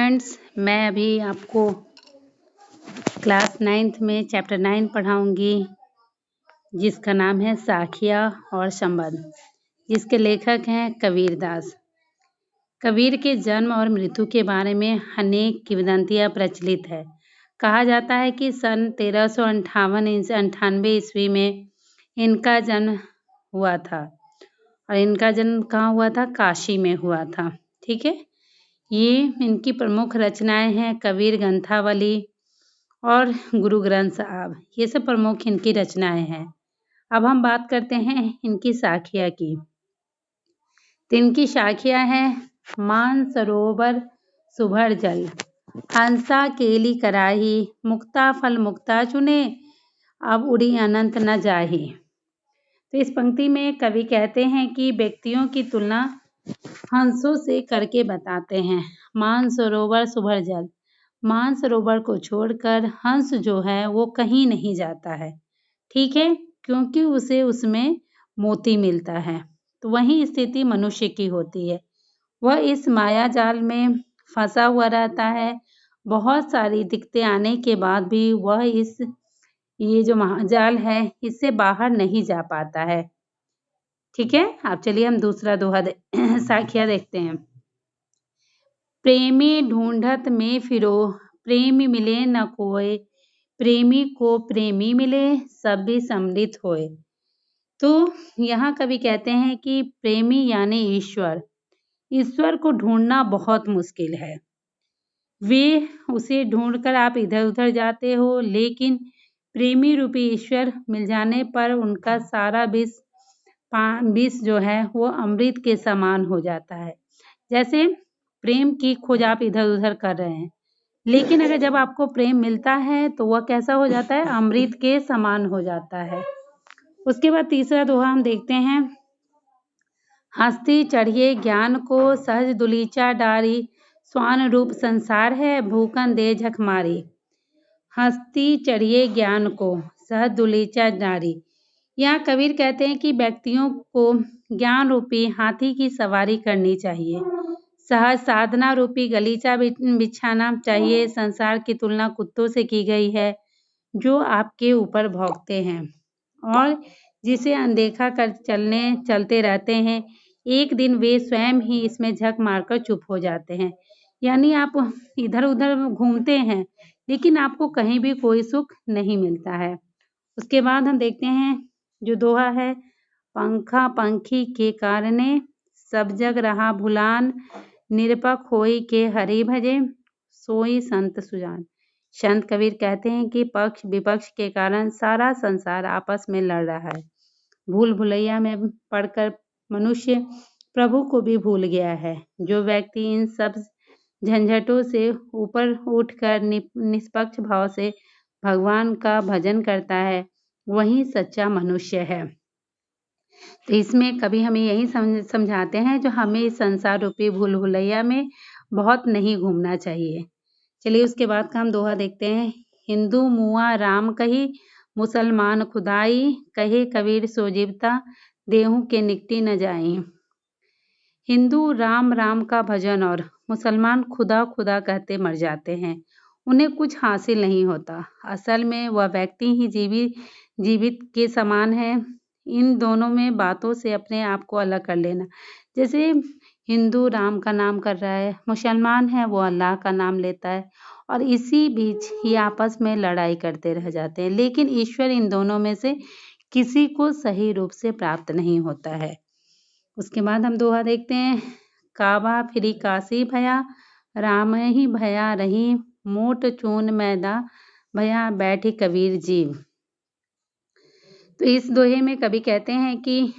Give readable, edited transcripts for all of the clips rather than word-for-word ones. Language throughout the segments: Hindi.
फ्रेंड्स, मैं अभी आपको क्लास 9th में चैप्टर 9 पढ़ाऊंगी, जिसका नाम है साखिया और संबंध, जिसके लेखक हैं कबीरदास। कबीर के जन्म और मृत्यु के बारे में अनेक किंवदंतियां प्रचलित है। कहा जाता है कि सन 1398 ईस्वी में इनका जन्म हुआ था, और इनका जन्म कहाँ हुआ था? काशी में हुआ था। ठीक है, ये इनकी प्रमुख रचनाएं हैं कबीर ग्रंथावली और गुरु ग्रंथ साहब। ये सब प्रमुख इनकी रचनाएं हैं। अब हम बात करते हैं इनकी साखिया की। तो इनकी साखिया है मान सरोवर सुभर जल, हंसा केली कराही, मुक्ता फल मुक्ता चुने, अब उड़ी अनंत न जाही। तो इस पंक्ति में कवि कहते हैं कि व्यक्तियों की तुलना हंसों से करके बताते हैं। मान सरोवर सुभर जल, मान सरोवर को छोड़कर हंस जो है वो कहीं नहीं जाता है। ठीक है, क्योंकि उसे उसमें मोती मिलता है। तो वही स्थिति मनुष्य की होती है। वह इस माया जाल में फंसा हुआ रहता है। बहुत सारी दिक्कतें आने के बाद भी वह ये जो महाजाल है इससे बाहर नहीं जा पाता है। ठीक है, अब चलिए हम दूसरा दोहा साखिया देखते हैं। प्रेमी ढूंढत में फिरो, प्रेमी मिले न कोय, प्रेमी को प्रेमी मिले, सब भी सम्मिलित होए। तो यहाँ कवि कहते हैं कि प्रेमी यानी ईश्वर को ढूंढना बहुत मुश्किल है। वे उसे ढूंढकर आप इधर उधर जाते हो, लेकिन प्रेमी रूपी ईश्वर मिल जाने पर उनका सारा विष जो है वो अमृत के समान हो जाता है। जैसे प्रेम की खोज आप इधर उधर कर रहे हैं, लेकिन अगर जब आपको प्रेम मिलता है तो वह कैसा हो जाता है? अमृत के समान हो जाता है। उसके बाद तीसरा दोहा हम देखते हैं। हस्ती चढ़िए ज्ञान को, सहज दुलीचा डारी, स्वान रूप संसार है, भूखन दे झक मारी। हस्ती चढ़िए ज्ञान को, सहज दुलीचा डारी। यहाँ कबीर कहते हैं कि व्यक्तियों को ज्ञान रूपी हाथी की सवारी करनी चाहिए, सहज साधना रूपी गलीचा बिछाना चाहिए। संसार की तुलना कुत्तों से की गई है, जो आपके ऊपर भौंकते हैं और जिसे अनदेखा कर चलते रहते हैं। एक दिन वे स्वयं ही इसमें झक मारकर चुप हो जाते हैं। यानी आप इधर उधर घूमते हैं, लेकिन आपको कहीं भी कोई सुख नहीं मिलता है। उसके बाद हम देखते हैं जो दोहा है। पंखा पंखी के कारणे, सब जग रहा भुलान, निरपक होई के हरि भजे, सोई संत सुजान। संत कबीर कहते हैं कि पक्ष विपक्ष के कारण सारा संसार आपस में लड़ रहा है। भूल भुलैया में पड़कर मनुष्य प्रभु को भी भूल गया है। जो व्यक्ति इन सब झंझटों से ऊपर उठकर निष्पक्ष भाव से भगवान का भजन करता है, वही सच्चा मनुष्य है। तो इसमें कभी हमें यही समझाते हैं जो हमें इस संसार रूपी भूल भुलैया में बहुत नहीं घूमना चाहिए। चलिए उसके बाद का हम दोहा देखते हैं। हिंदू मुआ राम कही, मुसलमान खुदाई, कहे कबीर सो जीवता, देहू के निकटी न जाई। हिंदू राम राम का भजन और मुसलमान खुदा खुदा कहते मर जाते हैं। उन्हें कुछ हासिल नहीं होता। असल में वह व्यक्ति ही जीवित के समान है। इन दोनों में बातों से अपने आप को अलग कर लेना। जैसे हिंदू राम का नाम कर रहा है, मुसलमान है वो अल्लाह का नाम लेता है, और इसी बीच ये आपस में लड़ाई करते रह जाते हैं। लेकिन ईश्वर इन दोनों में से किसी को सही रूप से प्राप्त नहीं होता है। उसके बाद हम दोहा देखते हैं। काबा फिरी काशी भया, राम ही भया रही, मोट चून मैदा भया, बैठी कबीर जी। तो इस दोहे में कवि कहते हैं कि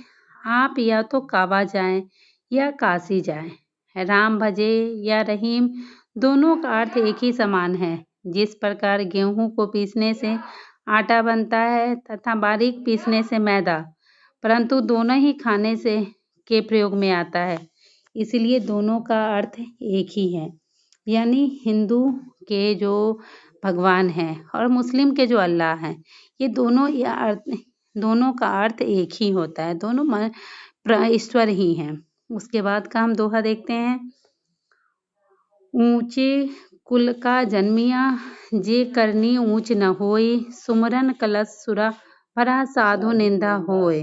आप या तो काबा जाएं या काशी जाएं, राम भजे या रहीम, दोनों का अर्थ एक ही समान है। जिस प्रकार गेहूं को पीसने से आटा बनता है तथा बारीक पीसने से मैदा, परंतु दोनों ही खाने से के प्रयोग में आता है, इसलिए दोनों का अर्थ एक ही है। यानी हिंदू के जो भगवान हैं और मुस्लिम के जो अल्लाह हैं, ये दोनों का अर्थ एक ही होता है। दोनों ईश्वर ही हैं। उसके बाद का हम दोहा देखते हैं। ऊंचे कुल का जन्मिया, जे करनी ऊंच न होए, सुमरन कलश सुरा भरा साधु निंदा होए।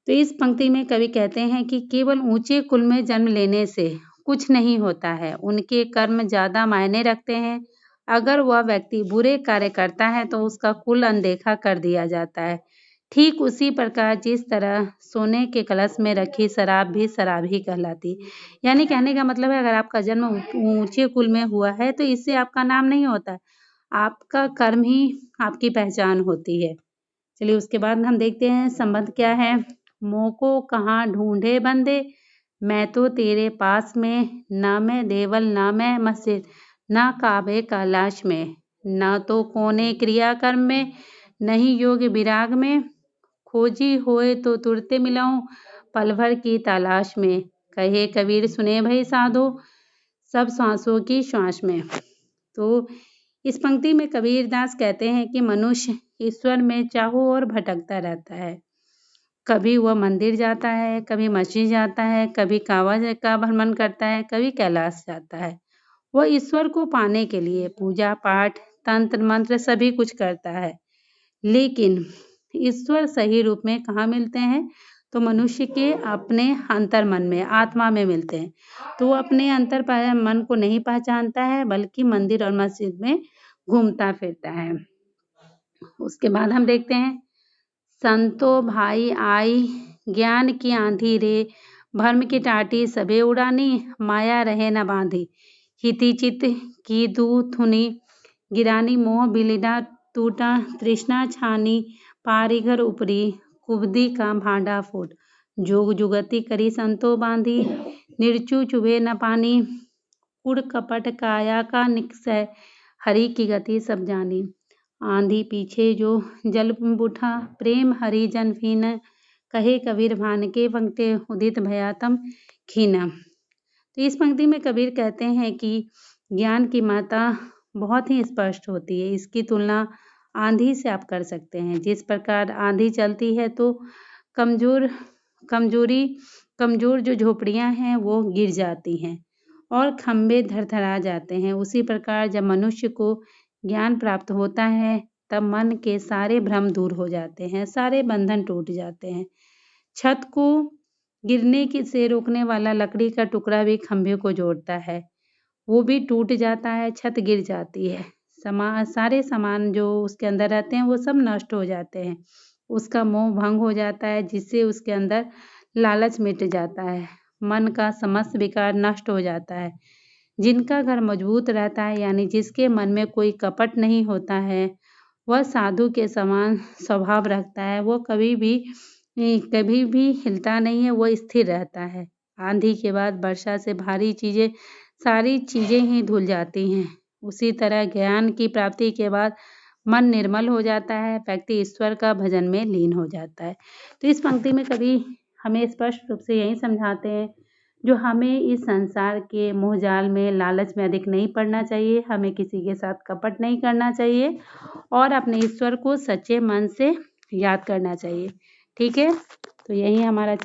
तो इस पंक्ति में कवि कहते हैं कि केवल ऊंचे कुल में जन्म लेने से कुछ नहीं होता है, उनके कर्म ज्यादा मायने रखते हैं। अगर वह व्यक्ति बुरे कार्य करता है तो उसका कुल अनदेखा कर दिया जाता है। ठीक उसी प्रकार जिस तरह सोने के कलश में रखी शराब भी शराब ही कहलाती। यानी कहने का मतलब है, अगर आपका जन्म ऊंचे कुल में हुआ है तो इससे आपका नाम नहीं होता, आपका कर्म ही आपकी पहचान होती है। चलिए उसके बाद हम देखते हैं संबंध क्या है। मोको कहाँ ढूंढे बंदे, मैं तो तेरे पास में, ना मैं देवल ना मैं मस्जिद, ना काबे का लाश में, ना तो कोने क्रिया कर्म में, नहीं योग विराग में, खोजी होए तो तुरते मिलाऊं, पल भर की तलाश में, कहे कबीर सुने भई साधो, सब सांसों की श्वास में। तो इस पंक्ति में कबीरदास कहते हैं कि मनुष्य ईश्वर में चाहो और भटकता रहता है। कभी वह मंदिर जाता है, कभी मस्जिद जाता है, कभी काबा का भ्रमण करता है, कभी कैलाश जाता है। वह ईश्वर को पाने के लिए पूजा पाठ तंत्र मंत्र सभी कुछ करता है, लेकिन ईश्वर सही रूप में कहाँ मिलते हैं? तो मनुष्य के अपने अंतर मन में, आत्मा में मिलते हैं। तो वो अपने अंतर मन को नहीं पहचानता है, बल्कि मंदिर और मस्जिद में घूमता फिरता है। उसके बाद हम देखते हैं, संतो भाई आई ज्ञान की आंधी रे, भ्रम की टाटी सबे उड़ानी, माया रहे न बांधी, हिति चित की दू थुनी, गिरानी मोह बिलिडा टूटा, तृष्णा छानी पारी घर उपरी, कुबदी का भांडा फूट, जोग जुगति करी संतो बांधी, निर्चु चुभे न पानी, कुड़ कपट काया का निक्षय, हरि की गति सब जानी, आंधी पीछे जो जल बुठा, प्रेम हरि जन फीन, कहे कबीर भान के पंक्ति उदित भयातम खीना। तो इस पंक्ति में कबीर कहते हैं कि ज्ञान की मात्रा बहुत ही स्पष्ट होती है। इसकी तुलना आंधी से आप कर सकते हैं। जिस प्रकार आंधी चलती है तो कमजोर जो झोपड़ियां हैं वो गिर जाती हैं और खंबे धड़धड़ा जाते हैं। उसी प्रकार जब मनुष्य को ज्ञान प्राप्त होता है तब मन के सारे भ्रम दूर हो जाते हैं, सारे बंधन टूट जाते हैं। छत को गिरने से रोकने वाला लकड़ी का टुकड़ा भी खंभे को जोड़ता है, वो भी टूट जाता है, छत गिर जाती है, सारे सामान जो उसके अंदर रहते हैं वो सब नष्ट हो जाते हैं, उसका मोह भंग हो जाता है, जिससे उसके अंदर लालच मिट जाता है, मन का समस्त विकार नष्ट हो जाता है। जिनका घर मजबूत रहता है, यानी जिसके मन में कोई कपट नहीं होता है, वह साधु के समान स्वभाव रखता है, वो कभी भी हिलता नहीं है, वो स्थिर रहता है। आंधी के बाद वर्षा से सारी चीजें ही धुल जाती हैं। उसी तरह ज्ञान की प्राप्ति के बाद मन निर्मल हो जाता है, व्यक्ति ईश्वर का भजन में लीन हो जाता है। तो इस पंक्ति में कवि हमें स्पष्ट रूप से यही समझाते हैं, जो हमें इस संसार के मोहजाल में, लालच में अधिक नहीं पड़ना चाहिए, हमें किसी के साथ कपट नहीं करना चाहिए और अपने ईश्वर को सच्चे मन से याद करना चाहिए। ठीक है, तो यही हमारा